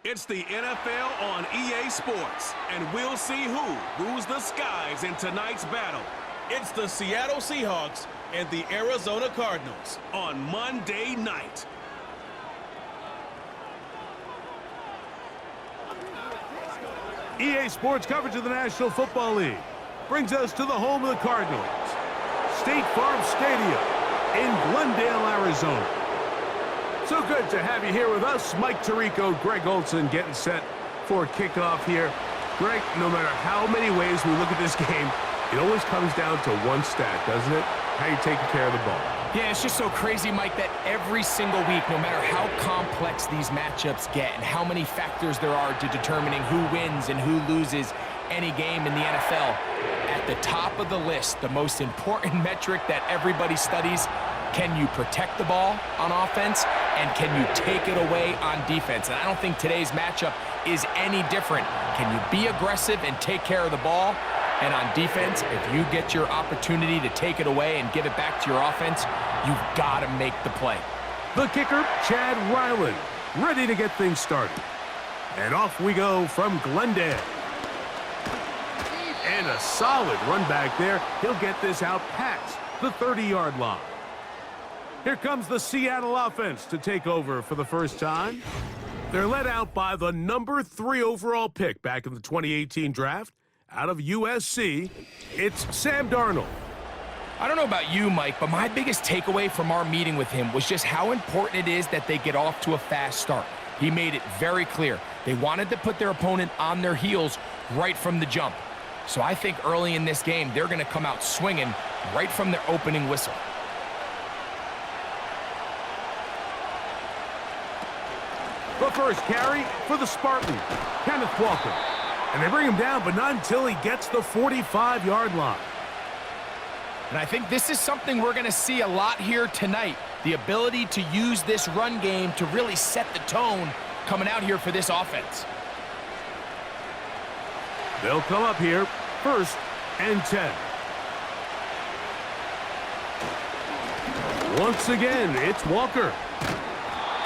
It's the NFL on EA Sports, and we'll see who rules the skies in tonight's battle. It's the Seattle Seahawks and the Arizona Cardinals on Monday night. EA Sports coverage of the National Football League brings us to the home of the Cardinals, State Farm Stadium in Glendale, Arizona. So good to have you here with us. Mike Tirico, Greg Olson getting set for kickoff here. Greg, no matter how many ways we look at this game, it always comes down to one stat, doesn't it? How you taking care of the ball. Yeah, it's just so crazy, Mike, that every single week, no matter how complex these matchups get and how many factors there are to determining who wins and who loses any game in the NFL, at the top of the list, the most important metric that everybody studies: can you protect the ball on offense, and can you take it away on defense? And I don't think today's matchup is any different. Can you be aggressive and take care of the ball? And on defense, if you get your opportunity to take it away and give it back to your offense, you've got to make the play. The kicker, Chad Ryland, ready to get things started. And off we go from Glendale. And a solid run back there. He'll get this out past the 30-yard line. Here comes the Seattle offense to take over for the first time. They're led out by the number 3 overall pick back in the 2018 draft out of USC. It's Sam Darnold. I don't know about you, Mike, but my biggest takeaway from our meeting with him was just how important it is that they get off to a fast start. He made it very clear. They wanted to put their opponent on their heels right from the jump. So I think early in this game, they're going to come out swinging right from their opening whistle. The first carry for the Spartan, Kenneth Walker. And they bring him down, but not until he gets the 45-yard line. And I think this is something we're going to see a lot here tonight. The ability to use this run game to really set the tone coming out here for this offense. They'll come up here, 1st and 10. Once again, it's Walker.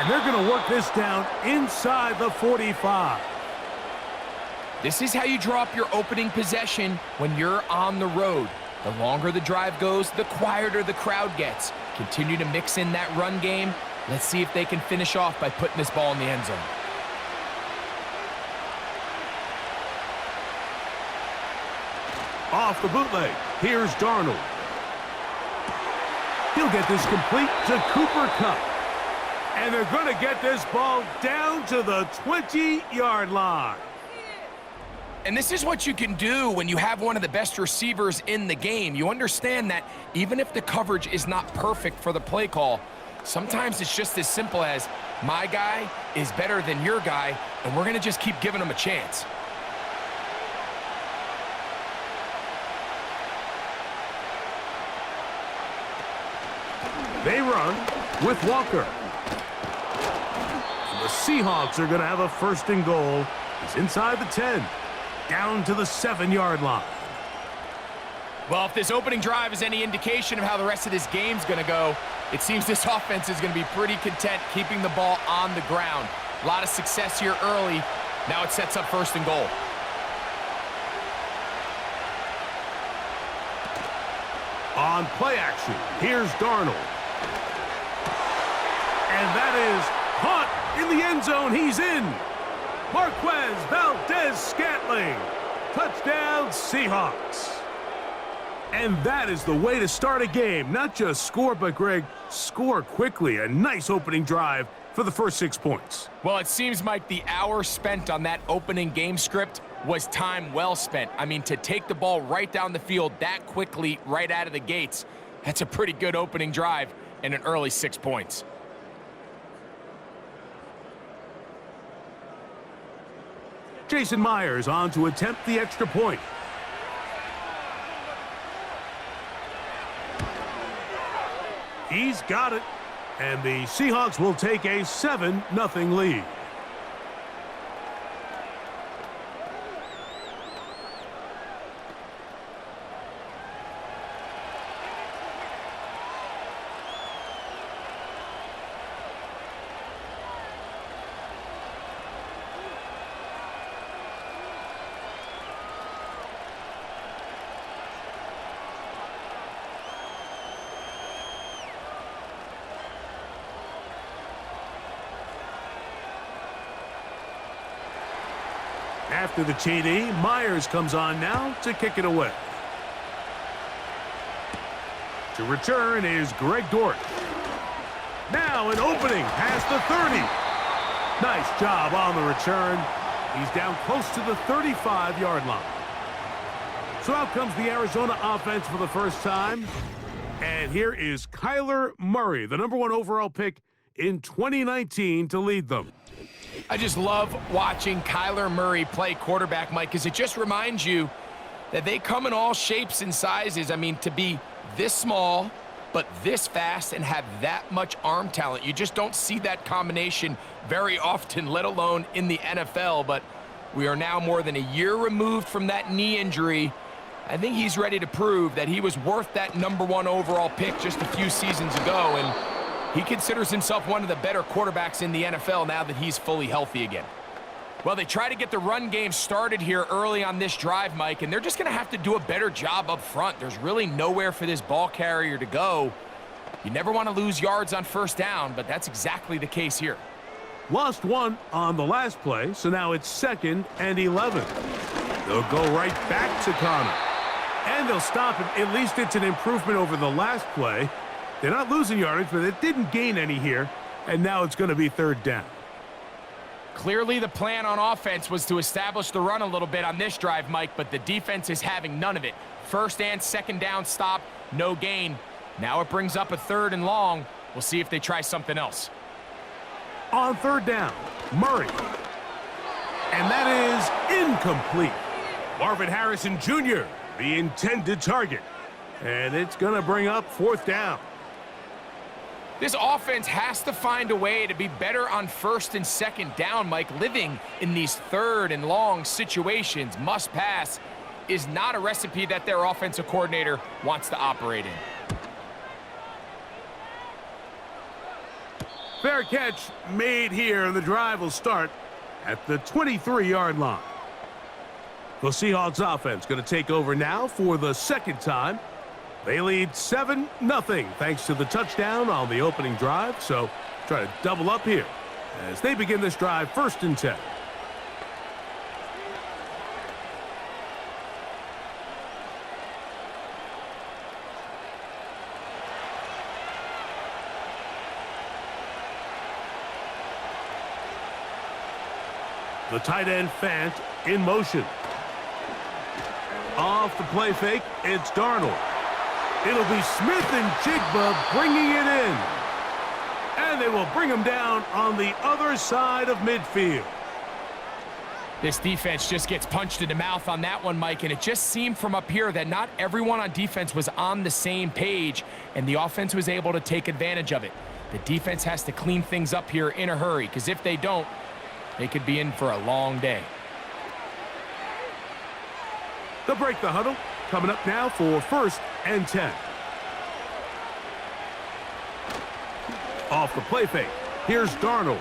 And they're going to work this down inside the 45. This is how you draw up your opening possession when you're on the road. The longer the drive goes, the quieter the crowd gets. Continue to mix in that run game. Let's see if they can finish off by putting this ball in the end zone. Off the bootleg, here's Darnold. He'll get this complete to Cooper Kupp. And they're going to get this ball down to the 20-yard line. And this is what you can do when you have one of the best receivers in the game. You understand that even if the coverage is not perfect for the play call, sometimes it's just as simple as, my guy is better than your guy, and we're going to just keep giving him a chance. They run with Walker. And the Seahawks are going to have a 1st and goal. It's inside the 10. Down to the 7-yard line. Well, if this opening drive is any indication of how the rest of this game's going to go, it seems this offense is going to be pretty content keeping the ball on the ground. A lot of success here early. Now it sets up 1st and goal. On play action, here's Darnold. And that is caught in the end zone. He's in. Marquez Valdez-Scantling. Touchdown, Seahawks. And that is the way to start a game. Not just score, but, Greg, score quickly. A nice opening drive for the first 6 points. Well, it seems, Mike, the hour spent on that opening game script was time well spent. I mean, to take the ball right down the field that quickly right out of the gates, that's a pretty good opening drive and an early 6 points. Jason Myers on to attempt the extra point. He's got it. And the Seahawks will take a 7-0 lead. After the TD, Myers comes on now to kick it away. To return is Greg Dort. Now an opening past the 30. Nice job on the return. He's down close to the 35-yard line. So out comes the Arizona offense for the first time. And here is Kyler Murray, the #1 overall pick in 2019 to lead them. I just love watching Kyler Murray play quarterback, Mike, because it just reminds you that they come in all shapes and sizes. I mean, to be this small, but this fast and have that much arm talent, you just don't see that combination very often, let alone in the NFL. But we are now more than a year removed from that knee injury. I think he's ready to prove that he was worth that #1 overall pick just a few seasons ago, and he considers himself one of the better quarterbacks in the NFL now that he's fully healthy again. Well, they try to get the run game started here early on this drive, Mike, and they're just going to have to do a better job up front. There's really nowhere for this ball carrier to go. You never want to lose yards on first down, but that's exactly the case here. Lost one on the last play, so now it's 2nd and 11. They'll go right back to Connor. And they'll stop it. At least it's an improvement over the last play. They're not losing yardage, but it didn't gain any here. And now it's going to be 3rd down. Clearly the plan on offense was to establish the run a little bit on this drive, Mike, but the defense is having none of it. 1st and 2nd down stop, no gain. Now it brings up a 3rd and long. We'll see if they try something else. On 3rd down, Murray. And that is incomplete. Marvin Harrison Jr., the intended target. And it's going to bring up 4th down. This offense has to find a way to be better on 1st and 2nd down, Mike. Living in these 3rd and long situations, must pass, is not a recipe that their offensive coordinator wants to operate in. Fair catch made here, and the drive will start at the 23-yard line. The Seahawks offense going to take over now for the 2nd time. They lead 7-0 thanks to the touchdown on the opening drive. So try to double up here as they begin this drive 1st and 10. The tight end Fant in motion. Off the play fake, it's Darnold. It'll be Smith and Jigba bringing it in. And they will bring him down on the other side of midfield. This defense just gets punched in the mouth on that one, Mike, and it just seemed from up here that not everyone on defense was on the same page, and the offense was able to take advantage of it. The defense has to clean things up here in a hurry, because if they don't, they could be in for a long day. They'll break the huddle. Coming up now for 1st and 10. Off the play fake. Here's Darnold.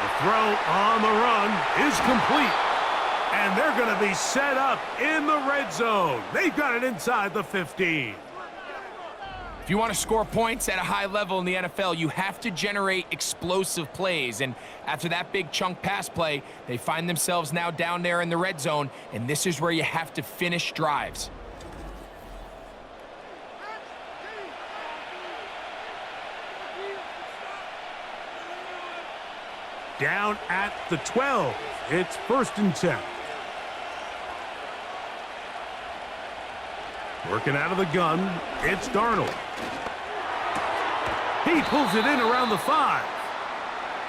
The throw on the run is complete. And they're going to be set up in the red zone. They've got it inside the 15. If you want to score points at a high level in the NFL, you have to generate explosive plays. And after that big chunk pass play, they find themselves now down there in the red zone, and this is where you have to finish drives. Down at the 12. It's 1st and 10. Working out of the gun, it's Darnold. He pulls it in around the 5.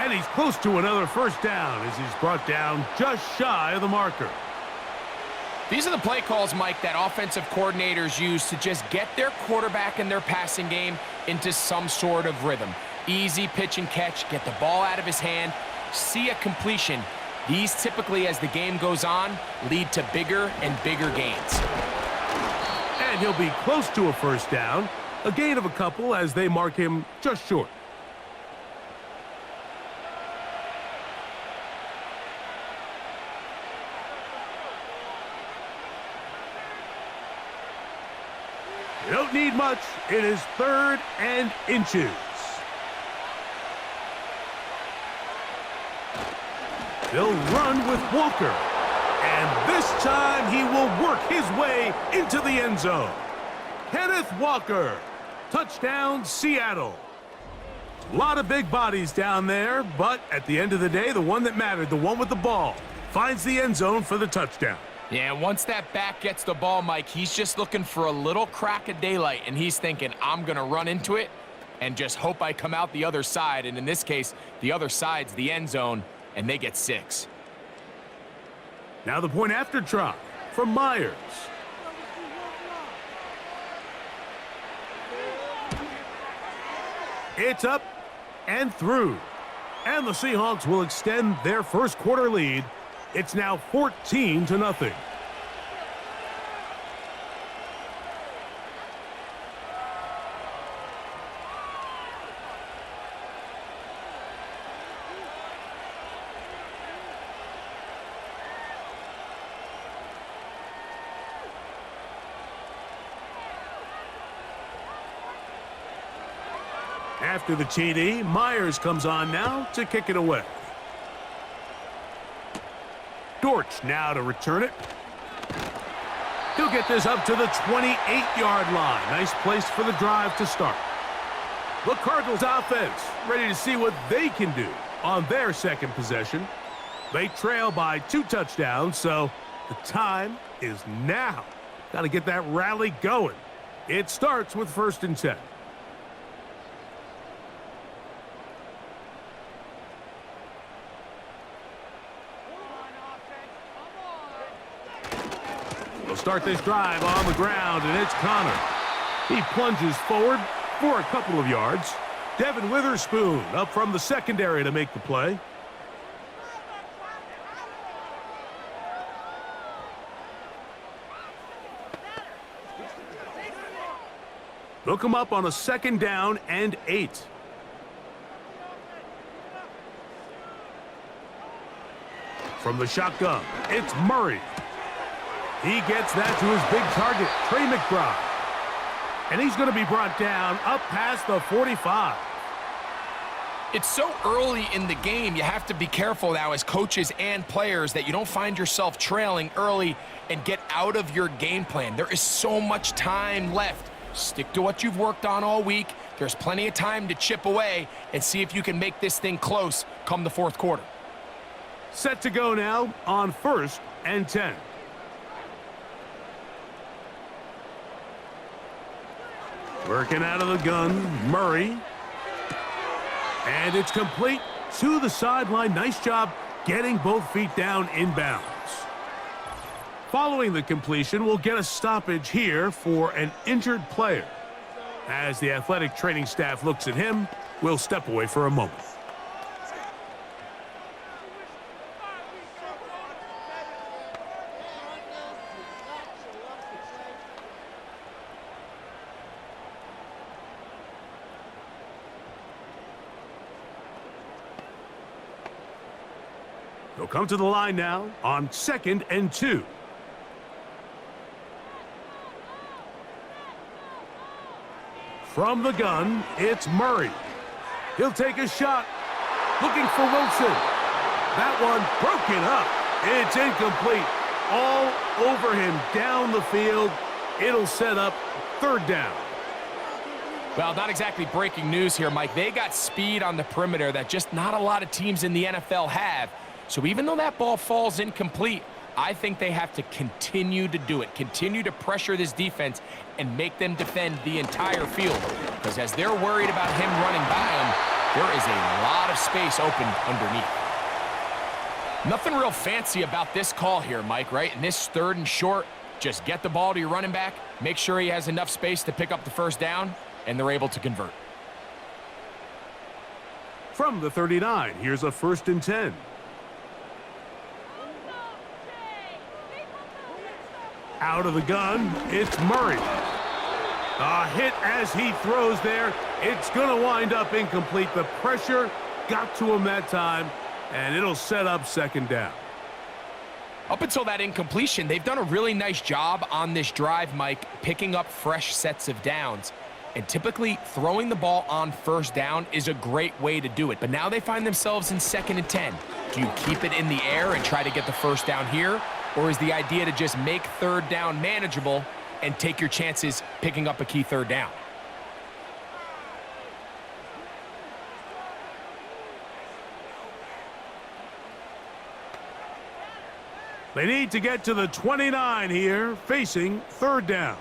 And he's close to another 1st down as he's brought down just shy of the marker. These are the play calls, Mike, that offensive coordinators use to just get their quarterback and their passing game into some sort of rhythm. Easy pitch and catch, get the ball out of his hand, see a completion. These typically, as the game goes on, lead to bigger and bigger gains. And he'll be close to a 1st down. A gain of a couple as they mark him just short. You don't need much. It is 3rd and inches. They'll run with Walker. And this time he will work his way into the end zone. Kenneth Walker. Touchdown, Seattle. A lot of big bodies down there, but at the end of the day, the one that mattered, the one with the ball, finds the end zone for the touchdown. Yeah, once that back gets the ball, Mike, he's just looking for a little crack of daylight, and he's thinking, I'm going to run into it and just hope I come out the other side. And in this case, the other side's the end zone, and they get 6. Now the point after try from Myers. It's up and through. And the Seahawks will extend their first quarter lead. It's now 14-0. After the TD, Myers comes on now to kick it away. Dortch now to return it. He'll get this up to the 28-yard line. Nice place for the drive to start. The Cardinals offense ready to see what they can do on their second possession. They trail by 2 touchdowns, so the time is now. Got to get that rally going. It starts with 1st and 10. Start this drive on the ground, and it's Connor. He plunges forward for a couple of yards. Devin Witherspoon up from the secondary to make the play. They'll come up on a 2nd down and 8. From the shotgun, it's Murray. He gets that to his big target, Trey McBride. And he's going to be brought down up past the 45. It's so early in the game, you have to be careful now as coaches and players that you don't find yourself trailing early and get out of your game plan. There is so much time left. Stick to what you've worked on all week. There's plenty of time to chip away and see if you can make this thing close come the 4th quarter. Set to go now on 1st and 10. Working out of the gun, Murray. And it's complete to the sideline. Nice job getting both feet down inbounds. Following the completion, we'll get a stoppage here for an injured player. As the athletic training staff looks at him, we'll step away for a moment. They'll come to the line now on 2nd and 2. From the gun, it's Murray. He'll take a shot. Looking for Wilson. That one broken up. It's incomplete. All over him down the field. It'll set up 3rd down. Well, not exactly breaking news here, Mike. They got speed on the perimeter that just not a lot of teams in the NFL have. So even though that ball falls incomplete, I think they have to continue to do it, continue to pressure this defense and make them defend the entire field. Because as they're worried about him running by them, there is a lot of space open underneath. Nothing real fancy about this call here, Mike, right? In this 3rd and short, just get the ball to your running back, make sure he has enough space to pick up the 1st down, and they're able to convert. From the 39, here's a 1st and 10. Out of the gun, it's Murray. A hit as he throws there. It's going to wind up incomplete. The pressure got to him that time, and it'll set up 2nd down. Up until that incompletion, they've done a really nice job on this drive, Mike, picking up fresh sets of downs. And typically, throwing the ball on 1st down is a great way to do it. But now they find themselves in 2nd and 10. Do you keep it in the air and try to get the first down here? Or is the idea to just make third down manageable and take your chances picking up a key third down? They need to get to the 29 here, facing third down.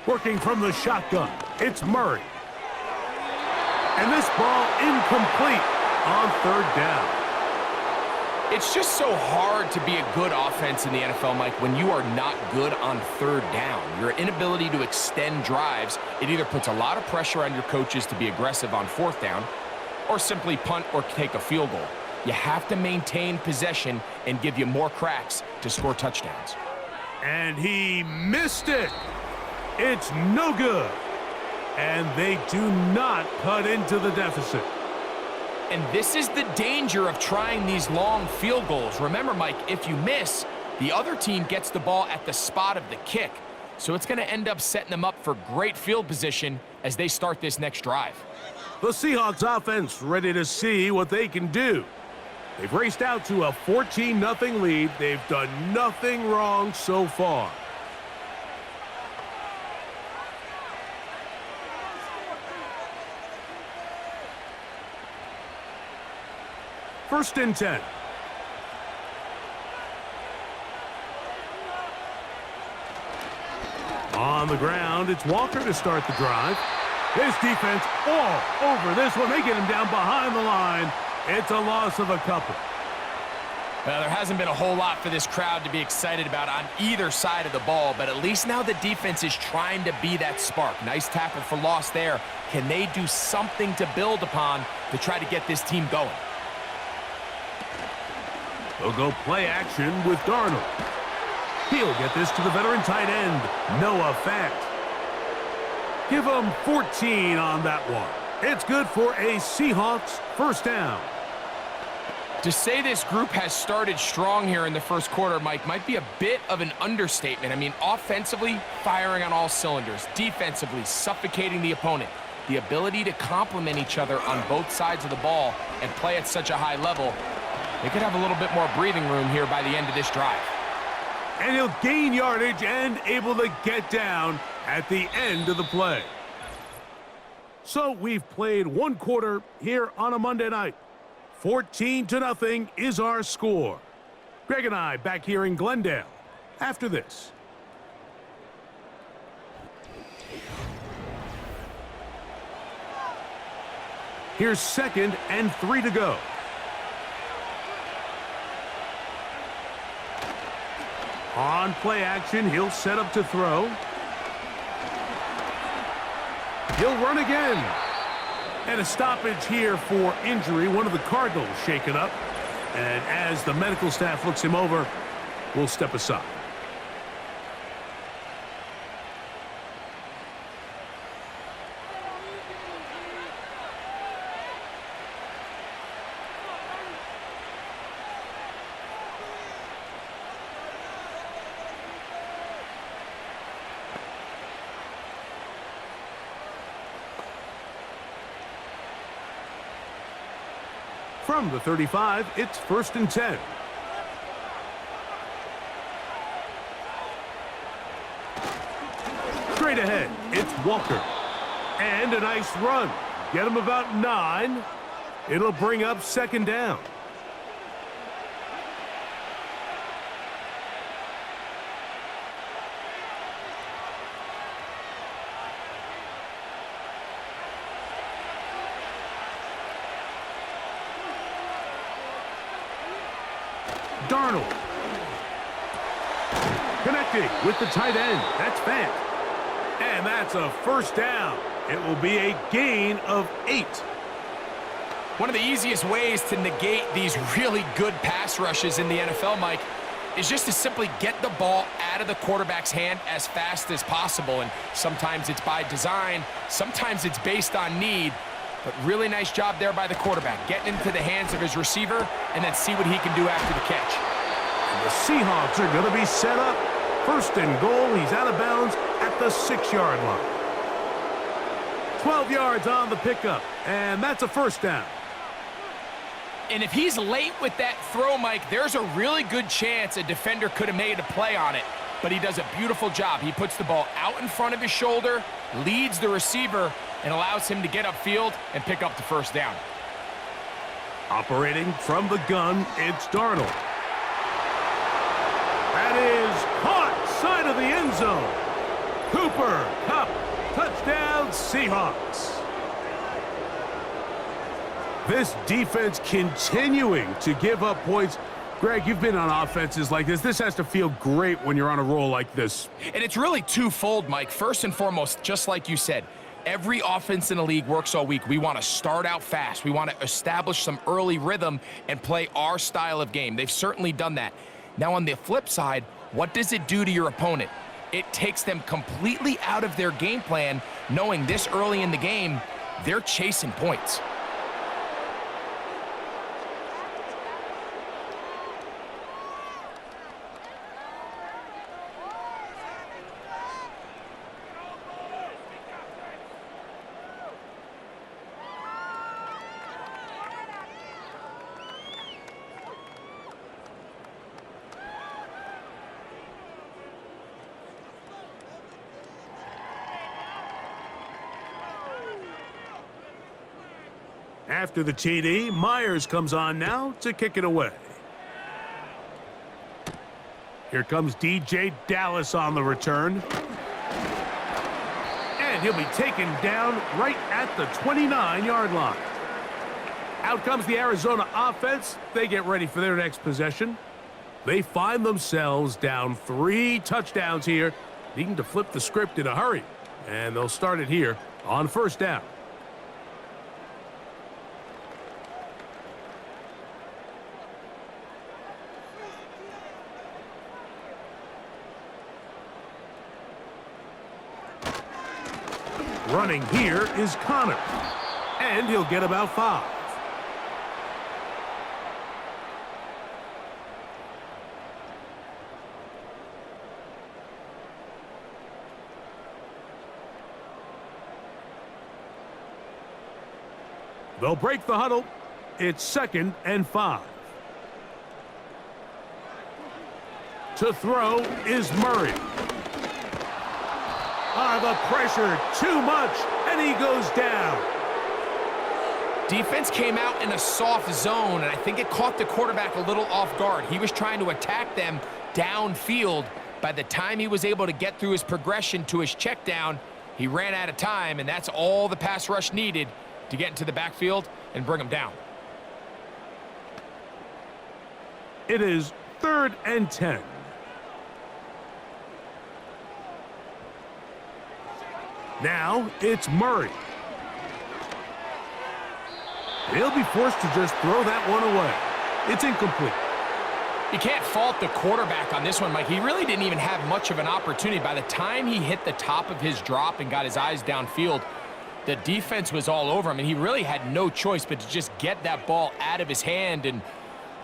Working from the shotgun, it's Murray. And this ball incomplete on third down. It's just so hard to be a good offense in the NFL, Mike, when you are not good on third down. Your inability to extend drives, it either puts a lot of pressure on your coaches to be aggressive on fourth down or simply punt or take a field goal. You have to maintain possession and give you more cracks to score touchdowns. And he missed it. It's no good. And they do not cut into the deficit. And this is the danger of trying these long field goals. Remember, Mike, if you miss, the other team gets the ball at the spot of the kick. So it's going to end up setting them up for great field position as they start this next drive. The Seahawks offense ready to see what they can do. They've raced out to a 14-0 lead. They've done nothing wrong so far. First and 10. On the ground, it's Walker to start the drive. His defense all over this one. They get him down behind the line. It's a loss of a couple. Well, there hasn't been a whole lot for this crowd to be excited about on either side of the ball, but at least now the defense is trying to be that spark. Nice tackle for loss there. Can they do something to build upon to try to get this team going? They'll go play action with Darnold. He'll get this to the veteran tight end, Noah Fant. Give him 14 on that one. It's good for a Seahawks first down. To say this group has started strong here in the first quarter, Mike, might be a bit of an understatement. I mean, offensively, firing on all cylinders. Defensively, suffocating the opponent. The ability to complement each other on both sides of the ball and play at such a high level, they could have a little bit more breathing room here by the end of this drive. And he'll gain yardage and able to get down at the end of the play. So we've played one quarter here on a Monday night. 14-0 is our score. Greg and I back here in Glendale after this. Here's 2nd and 3 to go. On play action, he'll set up to throw. He'll run again. And a stoppage here for injury. One of the Cardinals shaken up. And as the medical staff looks him over, we'll step aside. From the 35, it's 1st and 10. Straight ahead, it's Walker. And a nice run. Get him about 9. It'll bring up 2nd down. Darnold. Connecting with the tight end. That's Fant. And that's a first down. It will be a gain of 8. One of the easiest ways to negate these really good pass rushes in the NFL, Mike, is just to simply get the ball out of the quarterback's hand as fast as possible. And sometimes it's by design, sometimes it's based on need. But really nice job there by the quarterback, getting into the hands of his receiver and then see what he can do after the catch. And the Seahawks are going to be set up. 1st and goal. He's out of bounds at the 6-yard line. 12 yards on the pickup, and that's a first down. And if he's late with that throw, Mike, there's a really good chance a defender could have made a play on it. But he does a beautiful job. He puts the ball out in front of his shoulder, leads the receiver, and allows him to get upfield and pick up the first down. Operating from the gun, it's Darnold. That is caught, side of the end zone. Cooper Kupp, touchdown Seahawks. This defense continuing to give up points. Greg, you've been on offenses like this. This has to feel great when you're on a roll like this. And it's really twofold, Mike. First and foremost, just like you said, every offense in the league works all week. We want to start out fast. We want to establish some early rhythm and play our style of game. They've certainly done that. Now, on the flip side, what does it do to your opponent? It takes them completely out of their game plan, knowing this early in the game, they're chasing points. After the TD, Myers comes on now to kick it away. Here comes DJ Dallas on the return. And he'll be taken down right at the 29-yard line. Out comes the Arizona offense. They get ready for their next possession. They find themselves down 3 touchdowns here, needing to flip the script in a hurry. And they'll start it here on first down. Running here is Connor, and he'll get about 5. They'll break the huddle. It's 2nd and 5. To throw is Murray. The pressure, too much, and he goes down. Defense came out in a soft zone, and I think it caught the quarterback a little off guard. He was trying to attack them downfield. By the time he was able to get through his progression to his check down, he ran out of time, and that's all the pass rush needed to get into the backfield and bring him down. It is 3rd and 10. Now it's Murray. He'll be forced to just throw that one away. It's incomplete. You can't fault the quarterback on this one, Mike. He really didn't even have much of an opportunity. By the time he hit the top of his drop and got his eyes downfield, the defense was all over him, and he really had no choice but to just get that ball out of his hand and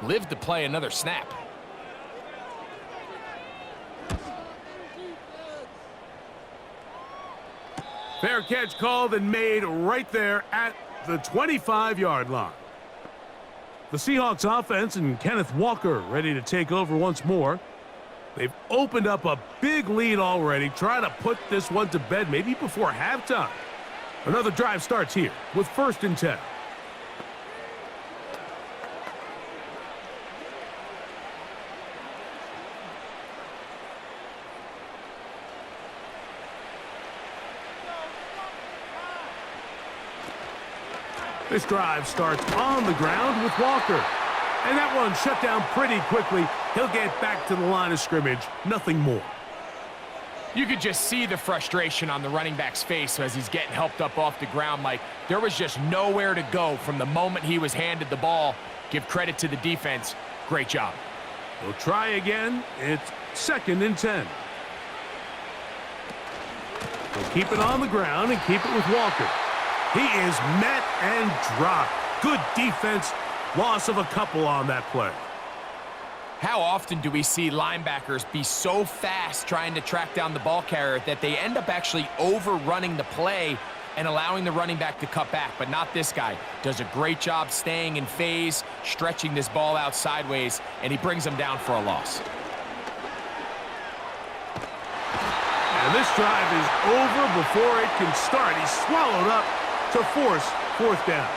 live to play another snap. Fair catch called and made right there at the 25-yard line. The Seahawks offense and Kenneth Walker ready to take over once more. They've opened up a big lead already, trying to put this one to bed maybe before halftime. Another drive starts here with 1st and 10. This drive starts on the ground with Walker. And that one shut down pretty quickly. He'll get back to the line of scrimmage. Nothing more. You could just see the frustration on the running back's face as he's getting helped up off the ground, Mike. There was just nowhere to go from the moment he was handed the ball. Give credit to the defense. Great job. We'll try again. It's 2nd and 10. We'll keep it on the ground and keep it with Walker. He is met and dropped. Good defense. Loss of a couple on that play. How often do we see linebackers be so fast trying to track down the ball carrier that they end up actually overrunning the play and allowing the running back to cut back, but not this guy. Does a great job staying in phase, stretching this ball out sideways, and he brings him down for a loss. And this drive is over before it can start. He's swallowed up to force fourth down.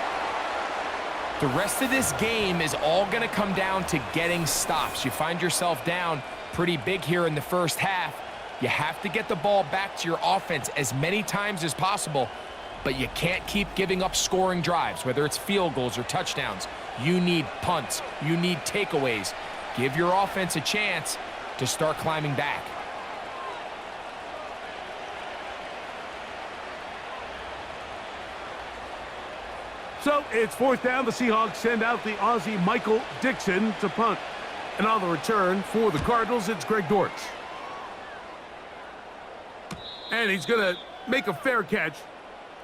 The rest of this game is all going to come down to getting stops. You find yourself down pretty big here in the first half. You have to get the ball back to your offense as many times as possible, but you can't keep giving up scoring drives, whether it's field goals or touchdowns. You need punts. You need takeaways. Give your offense a chance to start climbing back. So it's fourth down. The Seahawks send out the Aussie Michael Dixon to punt. And on the return for the Cardinals, it's Greg Dortch. And he's going to make a fair catch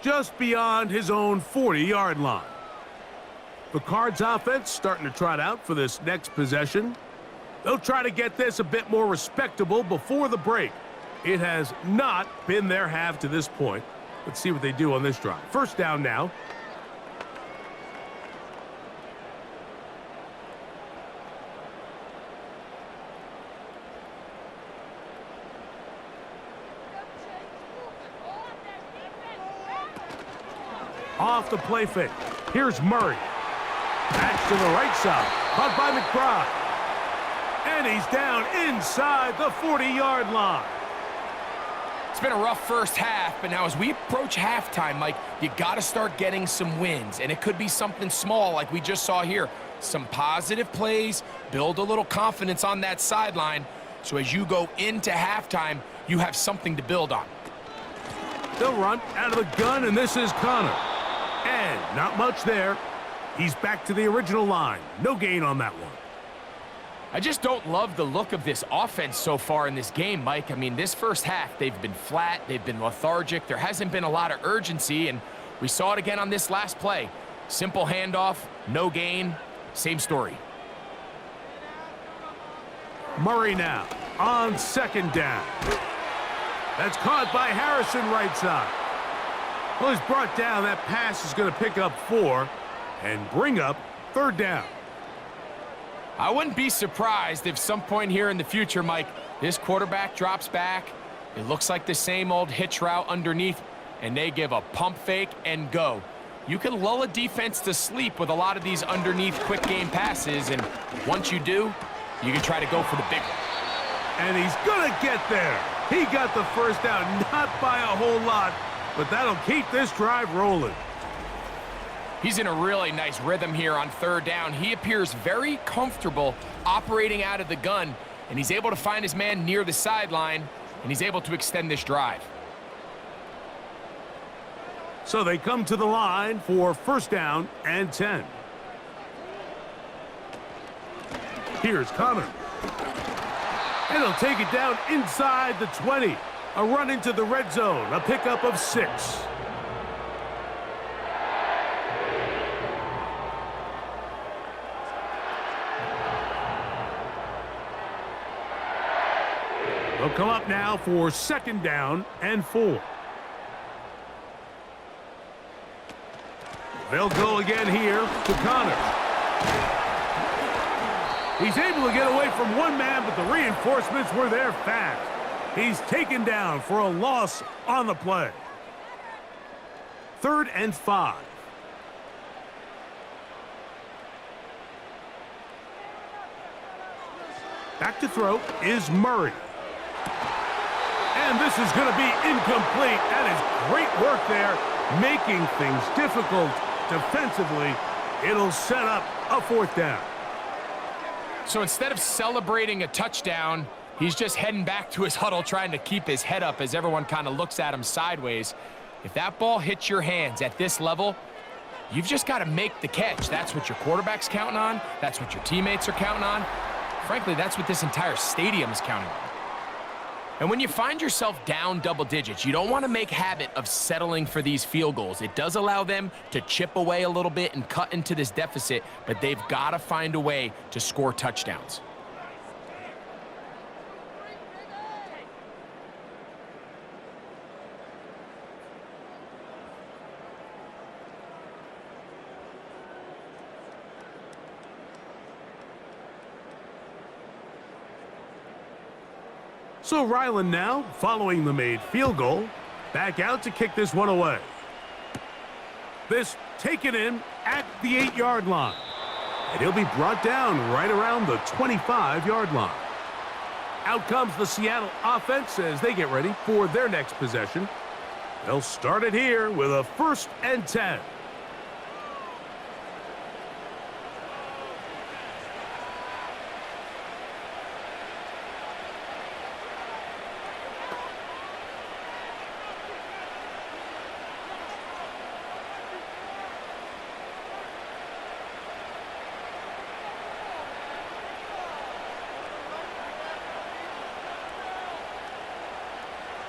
just beyond his own 40-yard line. The Cards offense starting to trot out for this next possession. They'll try to get this a bit more respectable before the break. It has not been their half to this point. Let's see what they do on this drive. First down now. Off the play fake. Here's Murray. Back to the right side. Caught by McBride. And he's down inside the 40-yard line. It's been a rough first half, but now as we approach halftime, Mike, you got to start getting some wins. And it could be something small like we just saw here. Some positive plays, build a little confidence on that sideline. So as you go into halftime, you have something to build on. They'll run out of the gun, and this is Connor. And not much there. He's back to the original line. No gain on that one. I just don't love the look of this offense so far in this game, Mike. I mean, this first half, they've been flat. They've been lethargic. There hasn't been a lot of urgency, and we saw it again on this last play. Simple handoff, no gain, same story. Murray now on second down. That's caught by Harrison right side. Well, he's brought down. That pass is going to pick up 4 and bring up third down. I wouldn't be surprised if some point here in the future, Mike, this quarterback drops back. It looks like the same old hitch route underneath, and they give a pump fake and go. You can lull a defense to sleep with a lot of these underneath quick game passes, and once you do, you can try to go for the big one. And he's going to get there. He got the first down, not by a whole lot, but that'll keep this drive rolling. He's in a really nice rhythm here on third down. He appears very comfortable operating out of the gun, and he's able to find his man near the sideline, and he's able to extend this drive. So they come to the line for first down and 10. Here's Connor. And he'll take it down inside the 20. A run into the red zone, a pickup of 6. They'll come up now for second down and 4. They'll go again here to Connor. He's able to get away from one man, but the reinforcements were there fast. He's taken down for a loss on the play. 3rd and 5. Back to throw is Murray. And this is going to be incomplete. That is great work there, making things difficult defensively. It'll set up a fourth down. So instead of celebrating a touchdown, he's just heading back to his huddle trying to keep his head up as everyone kind of looks at him sideways. If that ball hits your hands at this level, you've just got to make the catch. That's what your quarterback's counting on. That's what your teammates are counting on. Frankly, that's what this entire stadium is counting on. And when you find yourself down double digits, you don't want to make habit of settling for these field goals. It does allow them to chip away a little bit and cut into this deficit, but they've got to find a way to score touchdowns. So Ryland now, following the made field goal, back out to kick this one away. This taken in at the 8-yard line. And he'll be brought down right around the 25-yard line. Out comes the Seattle offense as they get ready for their next possession. They'll start it here with a 1st and 10.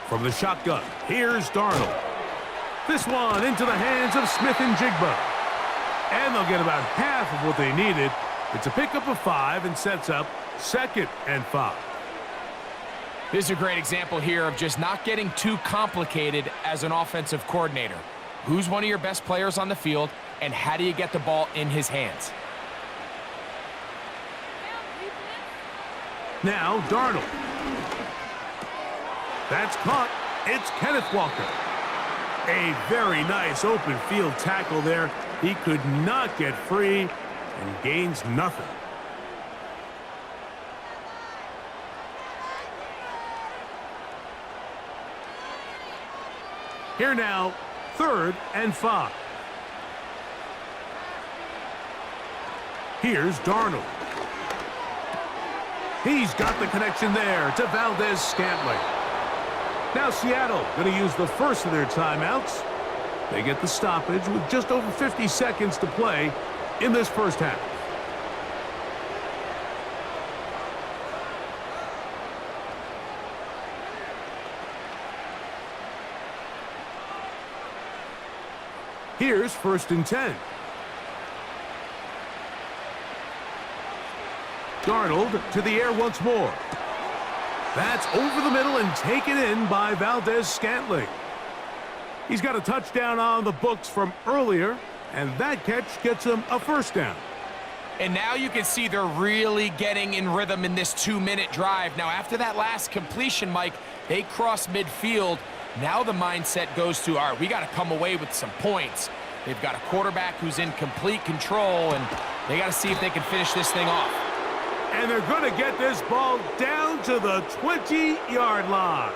From the shotgun, here's Darnold. This one into the hands of Smith and Jigba. And they'll get about half of what they needed. It's a pickup of 5 and sets up 2nd and 5. This is a great example here of just not getting too complicated as an offensive coordinator. Who's one of your best players on the field, and how do you get the ball in his hands? Now Darnold. That's caught. It's Kenneth Walker. A very nice open field tackle there. He could not get free and gains nothing. Here now, 3rd and 5. Here's Darnold. He's got the connection there to Valdez-Scantling. Now Seattle going to use the first of their timeouts. They get the stoppage with just over 50 seconds to play in this first half. Here's 1st and 10. Darnold to the air once more. That's over the middle and taken in by Valdez-Scantling. He's got a touchdown on the books from earlier, and that catch gets him a 1st down. And now you can see they're really getting in rhythm in this 2-minute drive. Now, after that last completion, Mike, they cross midfield. Now the mindset goes to, all right, we got to come away with some points. They've got a quarterback who's in complete control, and they got to see if they can finish this thing off. And they're going to get this ball down to the 20-yard line.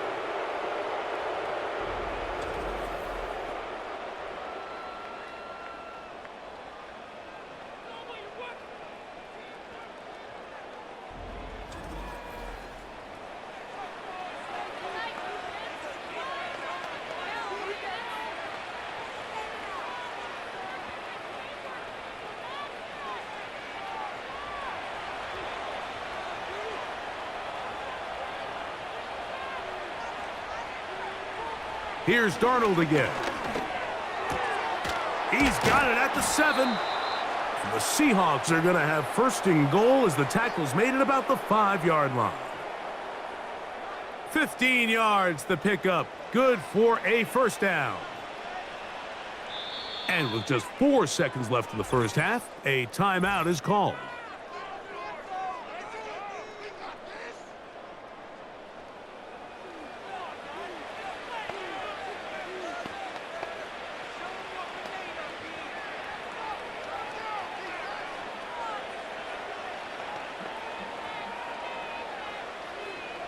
Here's Darnold again. He's got it at the 7. And the Seahawks are going to have 1st and goal as the tackle's made at about the 5-yard line. 15 yards the pickup. Good for a 1st down. And with just 4 seconds left in the first half, a timeout is called.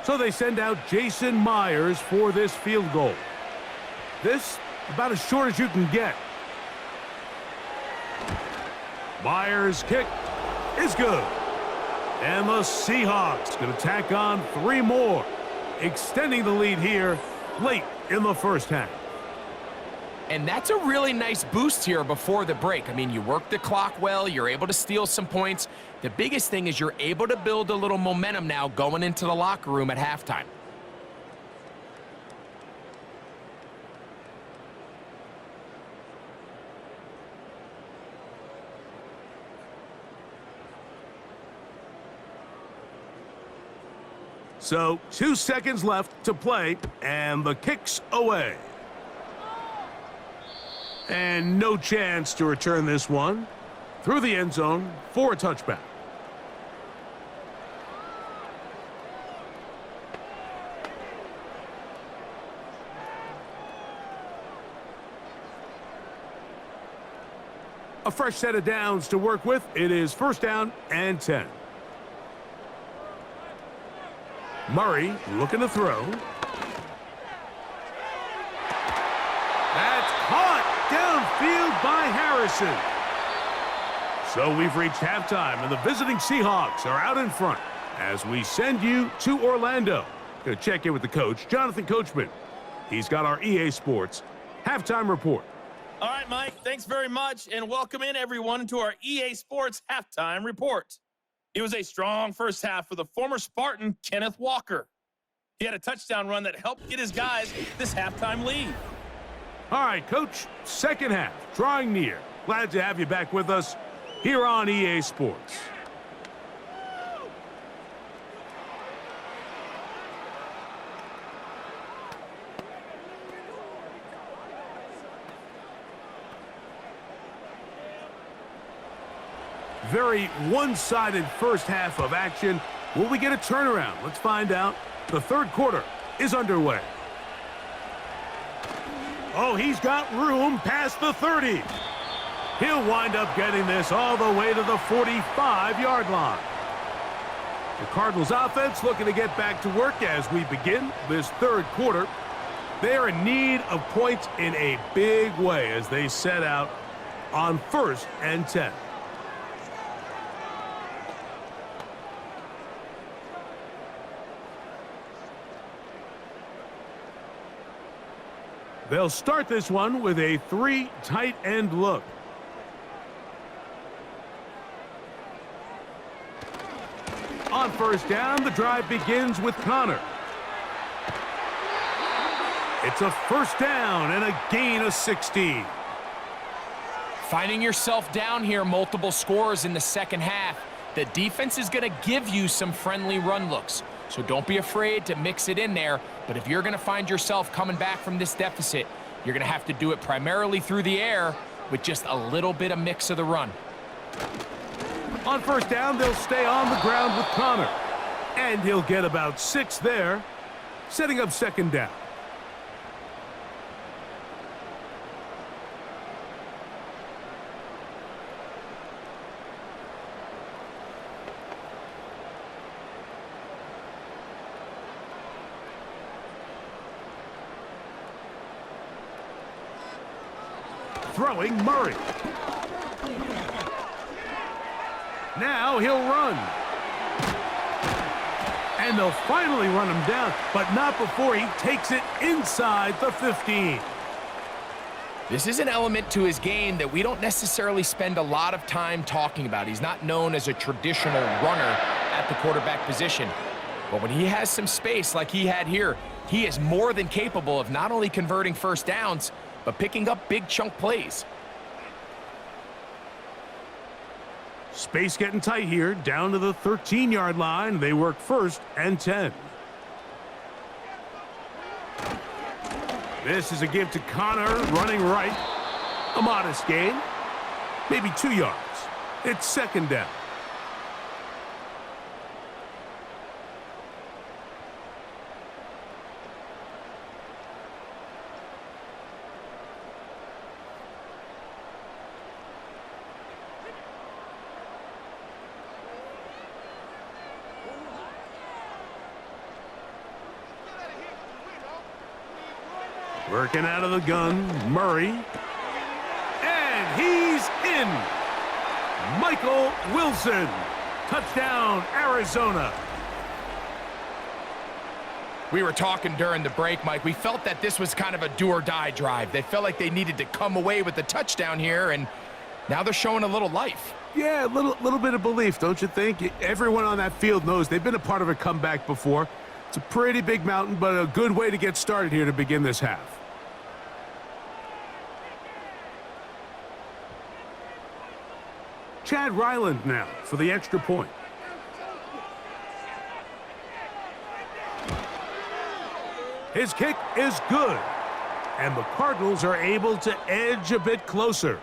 So they send out Jason Myers for this field goal. This about as short as you can get. Myers' kick is good. And the Seahawks going to tack on 3 more, extending the lead here late in the first half. And that's a really nice boost here before the break. I mean, you work the clock well, you're able to steal some points. The biggest thing is you're able to build a little momentum now going into the locker room at halftime. So 2 seconds left to play, and the kick's away. And no chance to return this one through the end zone for a touchback. A fresh set of downs to work with. It is first down and 10. Murray looking to throw. That's caught downfield by Harrison. So we've reached halftime, and the visiting Seahawks are out in front as we send you to Orlando. Going to check in with the coach, Jonathan Coachman. He's got our EA Sports halftime report. All right, Mike, thanks very much, and welcome in, everyone, to our EA Sports halftime report. It was a strong first half for the former Spartan, Kenneth Walker. He had a touchdown run that helped get his guys this halftime lead. All right, Coach, second half, drawing near. Glad to have you back with us here on EA Sports. Very one-sided first half of action. Will we get a turnaround? Let's find out. The third quarter is underway. Oh, he's got room past the 30. He'll wind up getting this all the way to the 45-yard line. The Cardinals offense looking to get back to work as we begin this third quarter. They are in need of points in a big way as they set out on 1st and 10. They'll start this one with a 3 tight end look. On first down, the drive begins with Connor. It's a first down and a gain of 16. Finding yourself down here, multiple scores in the second half. The defense is going to give you some friendly run looks. So don't be afraid to mix it in there. But if you're going to find yourself coming back from this deficit, you're going to have to do it primarily through the air with just a little bit of mix of the run. On first down, they'll stay on the ground with Connor. And he'll get about 6 there, setting up second down. Throwing Murray. Now he'll run. And they'll finally run him down, but not before he takes it inside the 15. This is an element to his game that we don't necessarily spend a lot of time talking about. He's not known as a traditional runner at the quarterback position. But when he has some space like he had here, he is more than capable of not only converting first downs, but picking up big chunk plays. Space getting tight here, down to the 13-yard line. They work 1st and 10. This is a give to Connor, running right. A modest gain, maybe 2 yards. It's second down. Working out of the gun, Murray. And he's in. Michael Wilson. Touchdown, Arizona. We were talking during the break, Mike. We felt that this was kind of a do-or-die drive. They felt like they needed to come away with the touchdown here, and now they're showing a little life. Yeah, a little bit of belief, don't you think? Everyone on that field knows they've been a part of a comeback before. It's a pretty big mountain, but a good way to get started here to begin this half. Chad Ryland now for the extra point. His kick is good, and the Cardinals are able to edge a bit closer.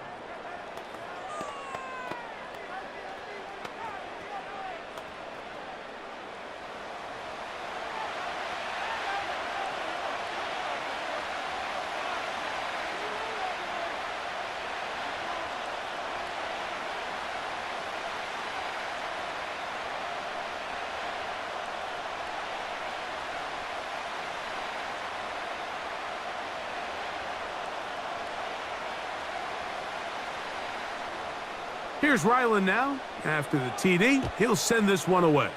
Here's Ryland now. After the TD, he'll send this one away.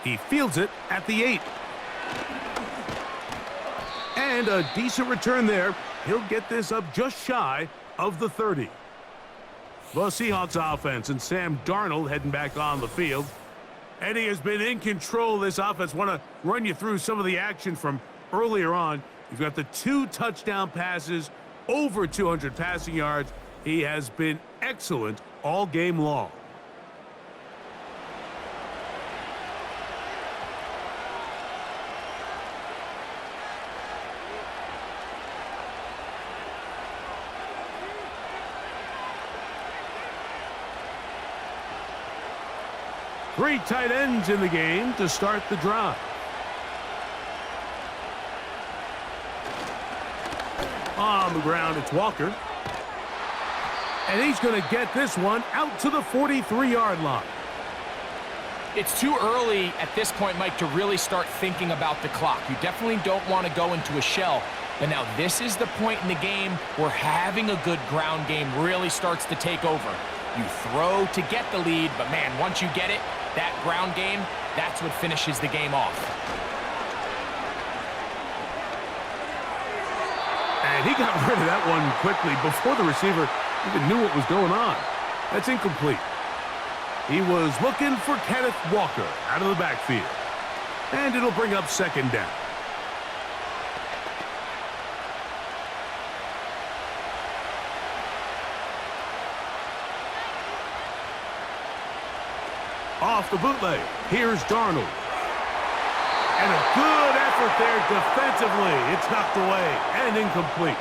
He fields it at the 8. And a decent return there. He'll get this up just shy of the 30. The Seahawks offense and Sam Darnold heading back on the field. And he has been in control of this offense. Want to run you through some of the action from earlier on. You've got the 2 touchdown passes, over 200 passing yards. He has been excellent all game long. Three tight ends in the game to start the drive. On the ground, it's Walker. And he's going to get this one out to the 43-yard line. It's too early at this point, Mike, to really start thinking about the clock. You definitely don't want to go into a shell. But now this is the point in the game where having a good ground game really starts to take over. You throw to get the lead, but man, once you get it, that ground game, that's what finishes the game off. And he got rid of that one quickly before the receiver even knew what was going on. That's incomplete. He was looking for Kenneth Walker out of the backfield. And it'll bring up second down. Off the bootleg, here's Darnold. And a good effort there defensively. It's knocked away and incomplete.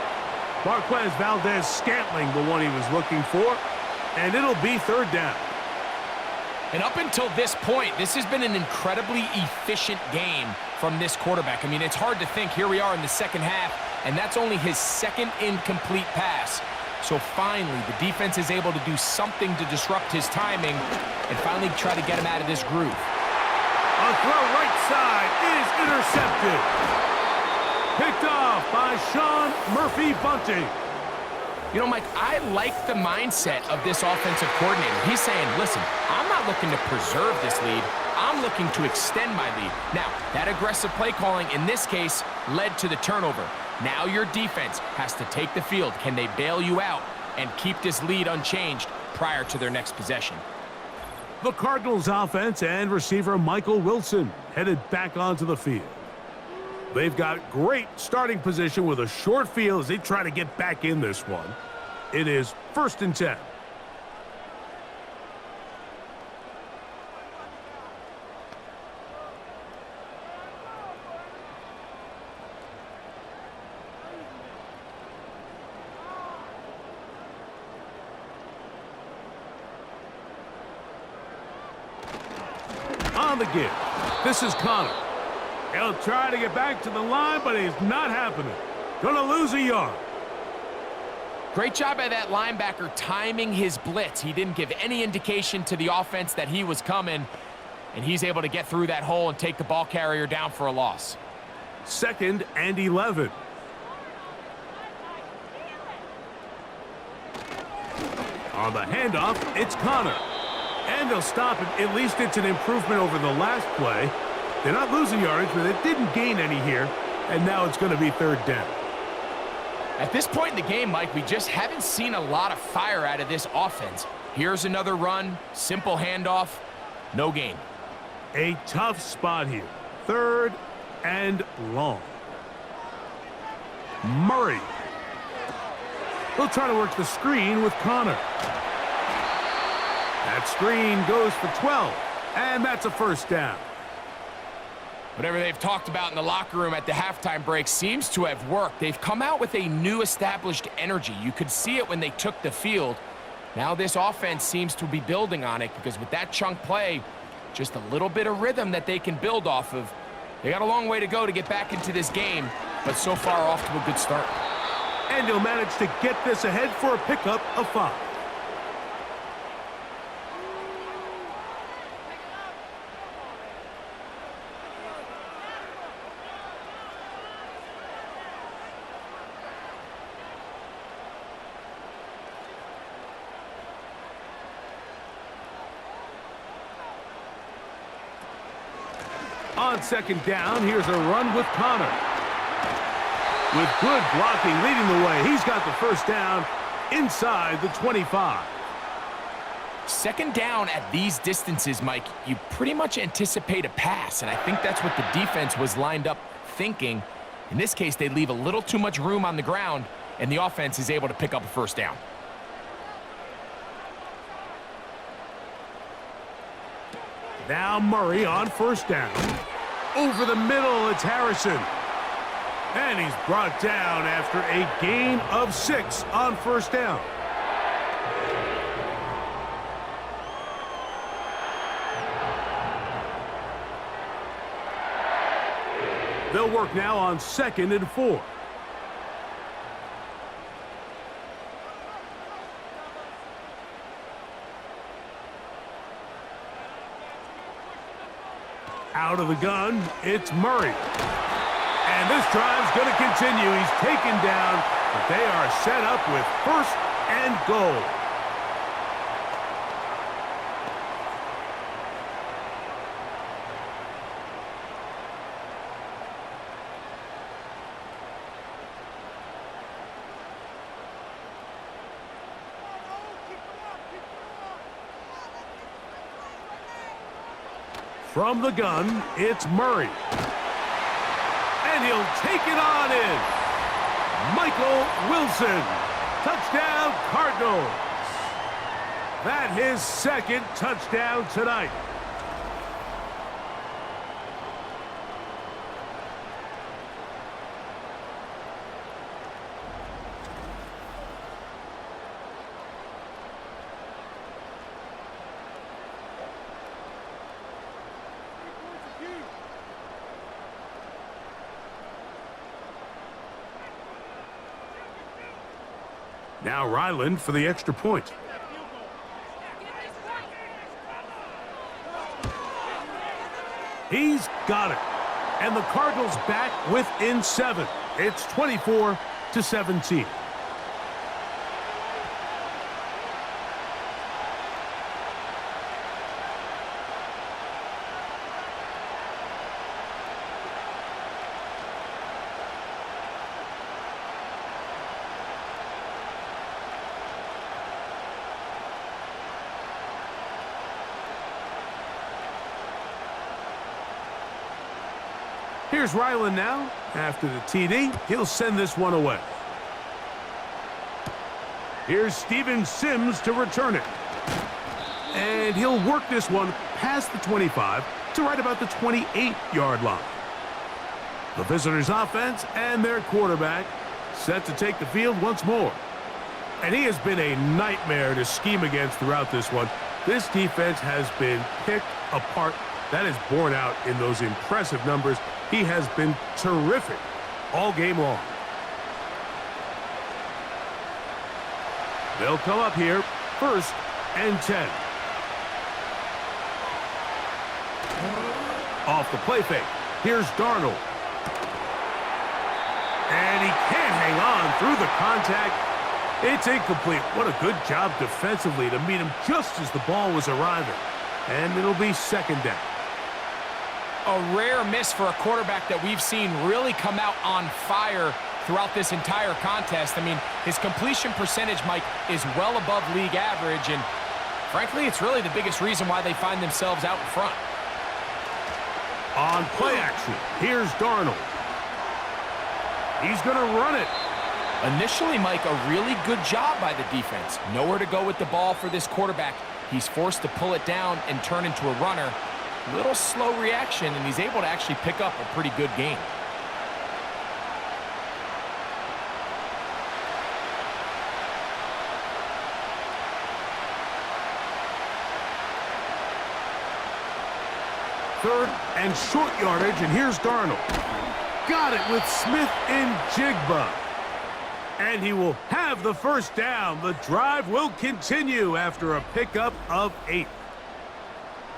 Marquez Valdez-Scantling, the one he was looking for. And it'll be third down. And up until this point, this has been an incredibly efficient game from this quarterback. I mean, it's hard to think. Here we are in the second half, and that's only his second incomplete pass. So finally, the defense is able to do something to disrupt his timing and finally try to get him out of this groove. A throw right side is intercepted. Picked off by Sean Murphy-Bunting. You know, Mike, I like the mindset of this offensive coordinator. He's saying, listen, I'm not looking to preserve this lead. I'm looking to extend my lead. Now, that aggressive play calling in this case led to the turnover. Now your defense has to take the field. Can they bail you out and keep this lead unchanged prior to their next possession? The Cardinals offense and receiver Michael Wilson headed back onto the field. They've got great starting position with a short field as they try to get back in this one. It is 1st and 10. On the give, this is Connor. He'll try to get back to the line, but it's not happening. Gonna lose a yard. Great job by that linebacker timing his blitz. He didn't give any indication to the offense that he was coming, and he's able to get through that hole and take the ball carrier down for a loss. 2nd and 11. On the handoff, it's Connor. And they'll stop it. At least it's an improvement over the last play. They're not losing yardage, but they didn't gain any here. And now it's going to be 3rd down. At this point in the game, Mike, we just haven't seen a lot of fire out of this offense. Here's another run, simple handoff, no gain. A tough spot here. 3rd and long. Murray. He'll try to work the screen with Connor. That screen goes for 12, and that's a 1st down. Whatever they've talked about in the locker room at the halftime break seems to have worked. They've come out with a new established energy. You could see it when they took the field. Now this offense seems to be building on it because with that chunk play, just a little bit of rhythm that they can build off of. They got a long way to go to get back into this game, but so far off to a good start. And he'll manage to get this ahead for a pickup of 5. On second down, here's a run with Connor. With good blocking leading the way, he's got the first down inside the 25. Second down at these distances, Mike, you pretty much anticipate a pass, and I think that's what the defense was lined up thinking. In this case, they leave a little too much room on the ground, and the offense is able to pick up a first down. Now Murray on first down. Over the middle, it's Harrison. And he's brought down after a gain of 6 on first down. They'll work now on 2nd and 4. Out of the gun, it's Murray. And this drive's going to continue. He's taken down, but they are set up with 1st and goal. From the gun, it's Murray. And he'll take it on in. Michael Wilson. Touchdown, Cardinals. That's his 2nd touchdown tonight. Now Ryland for the extra point. He's got it. And the Cardinals back within 7. It's 24-17. Here's Ryland now. After the TD, he'll send this one away. Here's Steven Sims to return it. And he'll work this one past the 25 to right about the 28-yard line. The visitors' offense and their quarterback set to take the field once more. And he has been a nightmare to scheme against throughout this one. This defense has been picked apart. That is borne out in those impressive numbers. He has been terrific all game long. They'll come up here, 1st and 10. Off the play fake. Here's Darnold. And he can't hang on through the contact. It's incomplete. What a good job defensively to meet him just as the ball was arriving. And it'll be 2nd down. A rare miss for a quarterback that we've seen really come out on fire throughout this entire contest. I mean, his completion percentage, Mike, is well above league average, and frankly, it's really the biggest reason why they find themselves out in front. On play action, here's Darnold. He's going to run it. Initially, Mike, a really good job by the defense. Nowhere to go with the ball for this quarterback. He's forced to pull it down and turn into a runner. Little slow reaction, and he's able to actually pick up a pretty good game. Third and short yardage, and here's Darnold. Got it with Smith and Jigba. And he will have the first down. The drive will continue after a pickup of 8.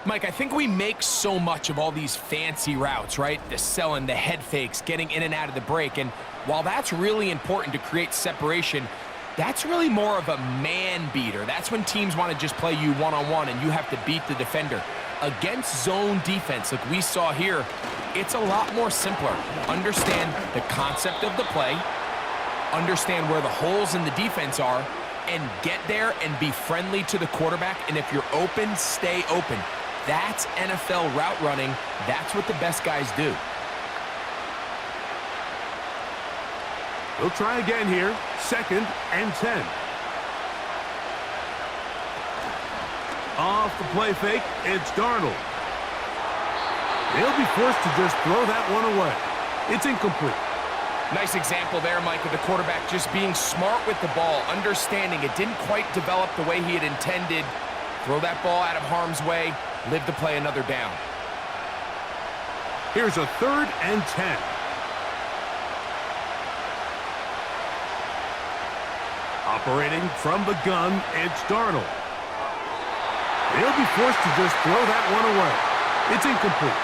Mike, I think we make so much of all these fancy routes, right? The selling, the head fakes, getting in and out of the break. And while that's really important to create separation, that's really more of a man beater. That's when teams want to just play you one-on-one and you have to beat the defender. against zone defense like we saw here, it's a lot more simpler. Understand the concept of the play, understand where the holes in the defense are, and get there and be friendly to the quarterback. And if you're open, stay open. That's NFL route running. That's what the best guys do. He'll try again here. 2nd and 10. Off the play fake, it's Darnold. He'll be forced to just throw that one away. It's incomplete. Nice example there, Mike, of the quarterback just being smart with the ball, understanding it didn't quite develop the way he had intended. Throw that ball out of harm's way, live to play another down. Here's a 3rd and 10. Operating from the gun, it's Darnold. He'll be forced to just throw that one away. It's incomplete.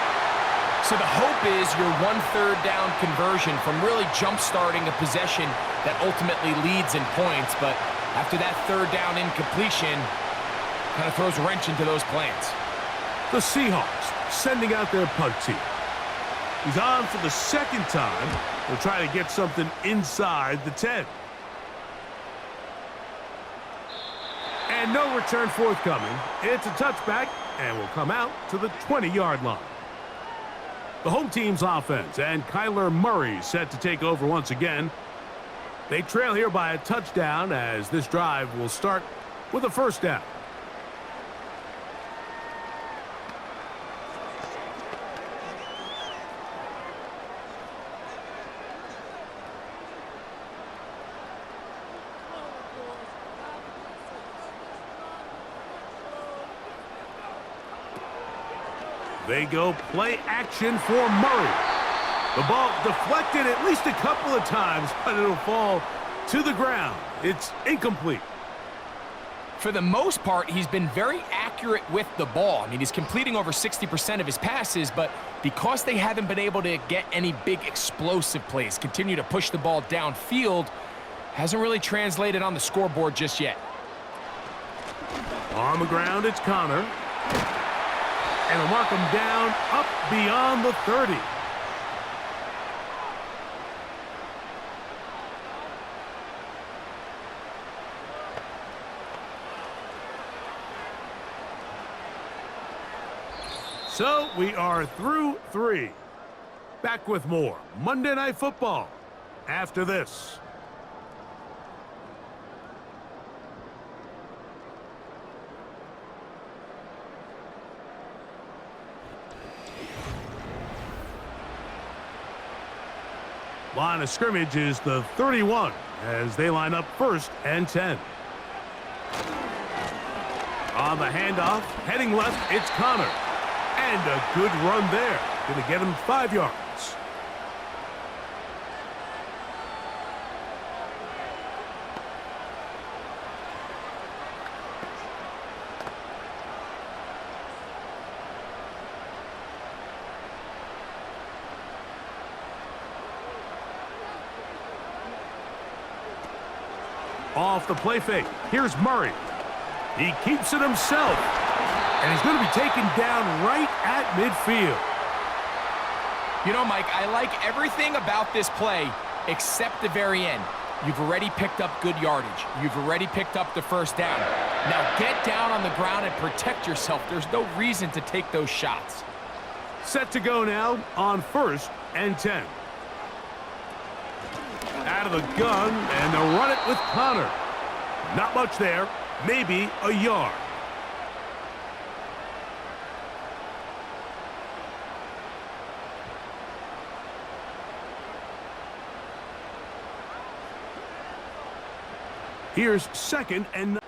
So the hope is your 1/3 down conversion from really jump-starting a possession that ultimately leads in points. But after that 3rd down incompletion, kind of throws a wrench into those plans. The Seahawks sending out their punt team. He's on for the 2nd time. They'll try to get something inside the 10. And no return forthcoming. It's a touchback and will come out to the 20-yard line. The home team's offense, and Kyler Murray set to take over once again. They trail here by a touchdown as this drive will start with a 1st down. They go play action for Murray. The ball deflected at least a couple of times, but it'll fall to the ground. It's incomplete. For the most part, he's been very accurate with the ball. I mean, he's completing over 60% of his passes, but because they haven't been able to get any big explosive plays, continue to push the ball downfield, hasn't really translated on the scoreboard just yet. On the ground, it's Connor. And he'll mark him down up beyond the 30. So we are through 3. Back with more Monday Night Football after this. Line of scrimmage is the 31 as they line up 1st and 10. On the handoff, heading left, it's Connor. And a good run there. Going to get him 5 yards. Off the play fake. Here's Murray. He keeps it himself. And he's going to be taken down right at midfield. You know, Mike, I like everything about this play except the very end. You've already picked up good yardage. You've already picked up the 1st down. Now get down on the ground and protect yourself. There's no reason to take those shots. Set to go now on 1st and 10. Out of the gun, and they'll run it with Connor. Not much there, maybe a yard. Here's 2nd and 9.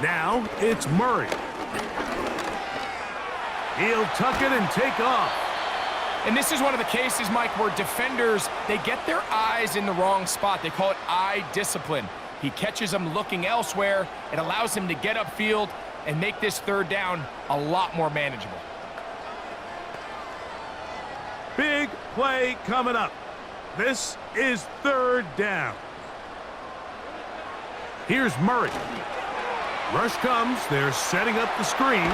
Now it's Murray. He'll tuck it and take off. And this is one of the cases, Mike, where defenders, they get their eyes in the wrong spot. They call it eye discipline. He catches them looking elsewhere. It allows him to get upfield and make this 3rd down a lot more manageable. Big play coming up. This is 3rd down. Here's Murray. Rush comes. They're setting up the screen.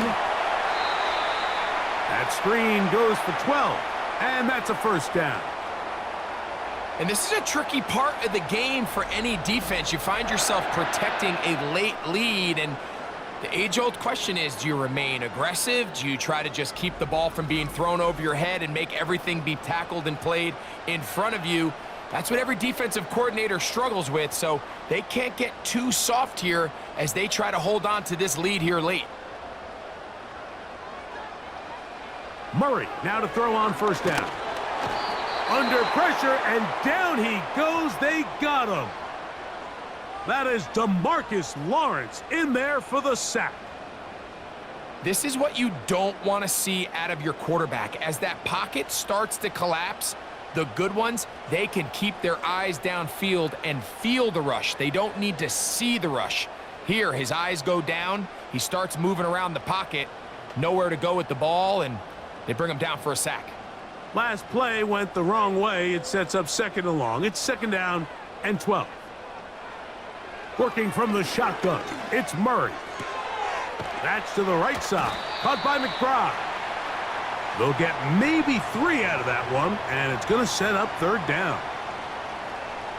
That screen goes for 12, and that's a first down. And this is a tricky part of the game for any defense. You find yourself protecting a late lead, and the age-old question is, do you remain aggressive? Do you try to just keep the ball from being thrown over your head and make everything be tackled and played in front of you? That's what every defensive coordinator struggles with, so they can't get too soft here as they try to hold on to this lead here late. Murray now to throw on first down. Under pressure, and down he goes. They got him. That is DeMarcus Lawrence in there for the sack. This is what you don't want to see out of your quarterback. As that pocket starts to collapse, the good ones, they can keep their eyes downfield and feel the rush. They don't need to see the rush. Here, his eyes go down. He starts moving around the pocket. Nowhere to go with the ball, and they bring him down for a sack. Last play went the wrong way. It sets up second and long. It's second down and 12. Working from the shotgun, it's Murray. That's to the right side. Caught by McBride. They'll get maybe 3 out of that one, and it's going to set up third down.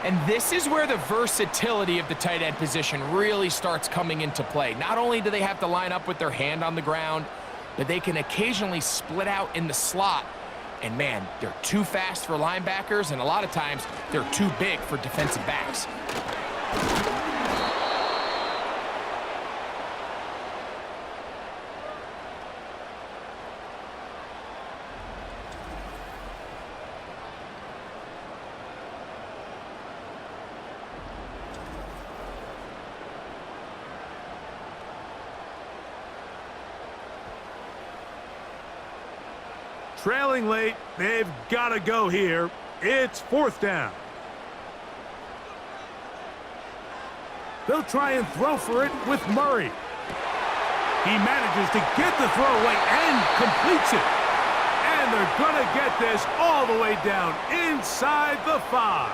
And this is where the versatility of the tight end position really starts coming into play. Not only do they have to line up with their hand on the ground, but they can occasionally split out in the slot. And man, they're too fast for linebackers, and a lot of times they're too big for defensive backs. Trailing late, they've got to go here. It's fourth down. They'll try and throw for it with Murray. He manages to get the throw away and completes it. And they're going to get this all the way down inside the 5.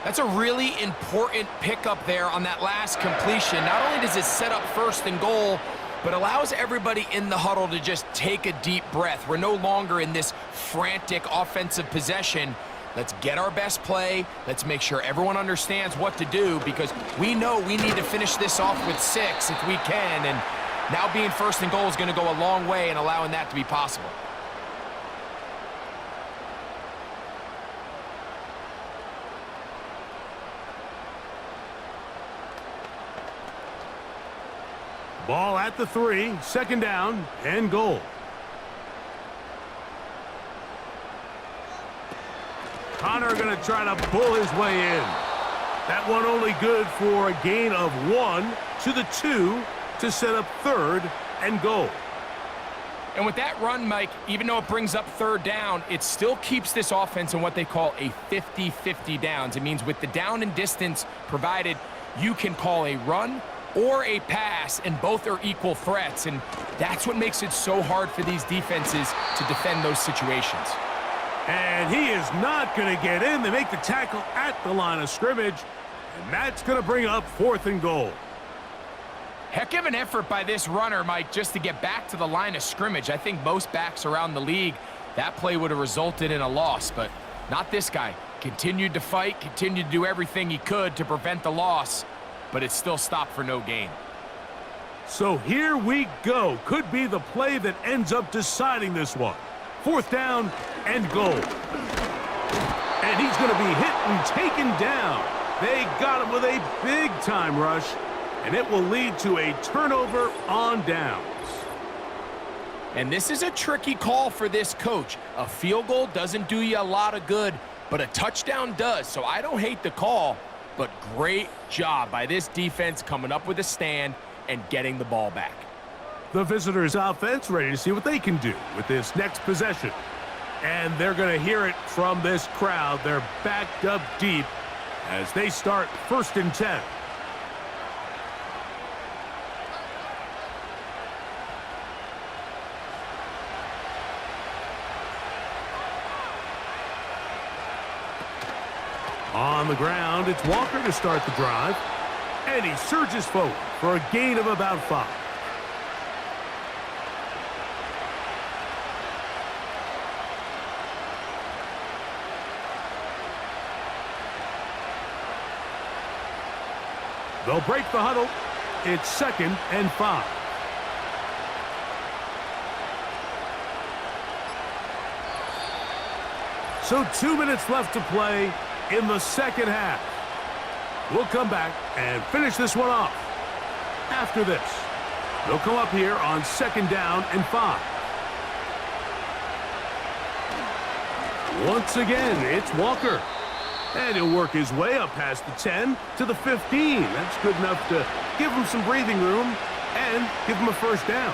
That's a really important pickup there on that last completion. Not only does it set up first and goal, but allows everybody in the huddle to just take a deep breath. We're no longer in this frantic offensive possession. Let's get our best play. Let's make sure everyone understands what to do, because we know we need to finish this off with 6 if we can, and now being first and goal is going to go a long way in allowing that to be possible. Ball at the 3, second down and goal. Connor going to try to pull his way in. That one only good for a gain of 1 to the 2 to set up third and goal. And with that run, Mike, even though it brings up third down, it still keeps this offense in what they call a 50-50 downs. It means with the down and distance provided, you can call a run or a pass, and both are equal threats, and that's what makes it so hard for these defenses to defend those situations. And he is not going to get in. They make the tackle at the line of scrimmage, and that's going to bring up fourth and goal. Heck of an effort by this runner, Mike, just to get back to the line of scrimmage. I think most backs around the league, that play would have resulted in a loss, but not this guy. Continued to fight, continued to do everything he could to prevent the loss, but it still stopped for no gain. So here we go. Could be the play that ends up deciding this one. Fourth down and goal. And he's going to be hit and taken down. They got him with a big-time rush, and it will lead to a turnover on downs. And this is a tricky call for this coach. A field goal doesn't do you a lot of good, but a touchdown does. So I don't hate the call, but great job by this defense coming up with a stand and getting the ball back. The visitors' offense ready to see what they can do with this next possession. And they're going to hear it from this crowd. They're backed up deep as they start first and 10. On the ground, it's Walker to start the drive. And he surges forward for a gain of about 5. They'll break the huddle. It's 2nd and 5. So 2 minutes left to play in the second half. We'll come back and finish this one off. After this, they'll come up here on 2nd down and 5. Once again, it's Walker. And he'll work his way up past the 10 to the 15. That's good enough to give him some breathing room and give him a first down.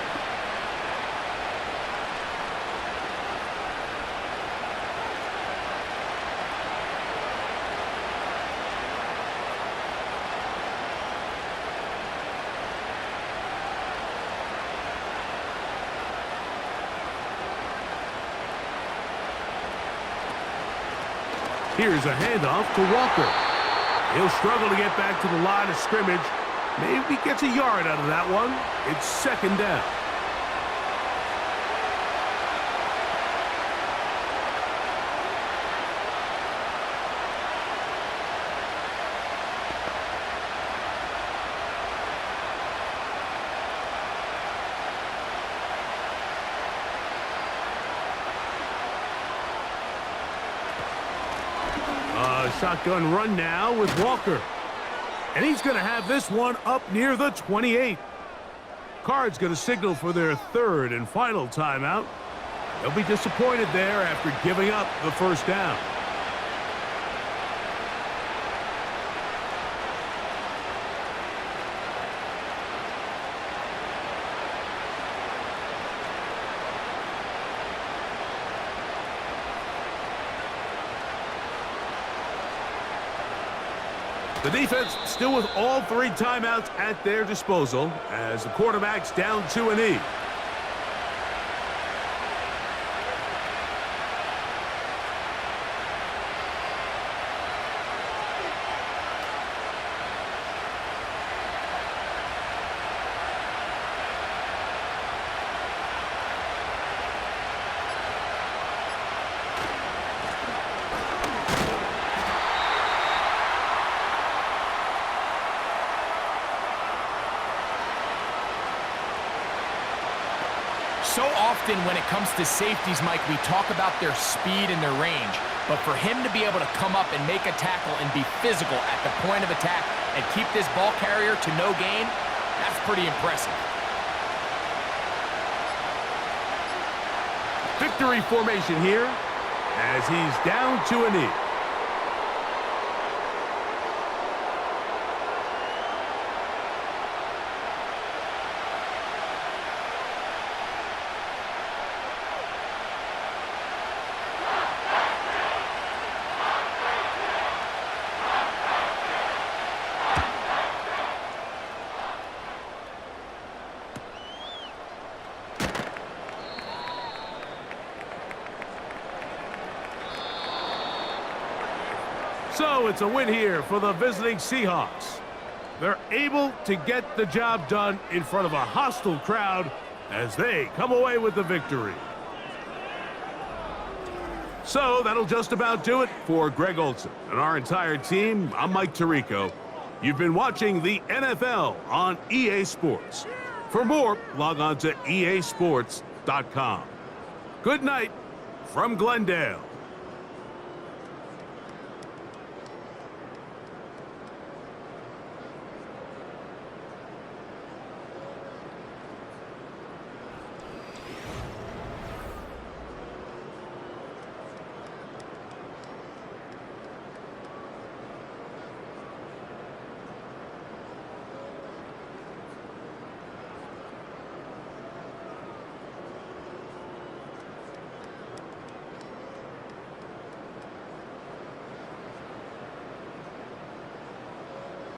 Here's a handoff to Walker. He'll struggle to get back to the line of scrimmage. Maybe gets a yard out of that one. It's 2nd down. Shotgun run now with Walker. And he's going to have this one up near the 28. Cards going to signal for their 3rd and final timeout. They'll be disappointed there after giving up the first down. The defense still with all 3 timeouts at their disposal as the quarterback's down to a knee. So often when it comes to safeties, Mike, we talk about their speed and their range. But for him to be able to come up and make a tackle and be physical at the point of attack and keep this ball carrier to no gain, that's pretty impressive. Victory formation here as he's down to a knee. So it's a win here for the visiting Seahawks. They're able to get the job done in front of a hostile crowd as they come away with the victory. So that'll just about do it for Greg Olson and our entire team. I'm Mike Tirico. You've been watching the NFL on EA Sports. For more, log on to easports.com. Good night from Glendale.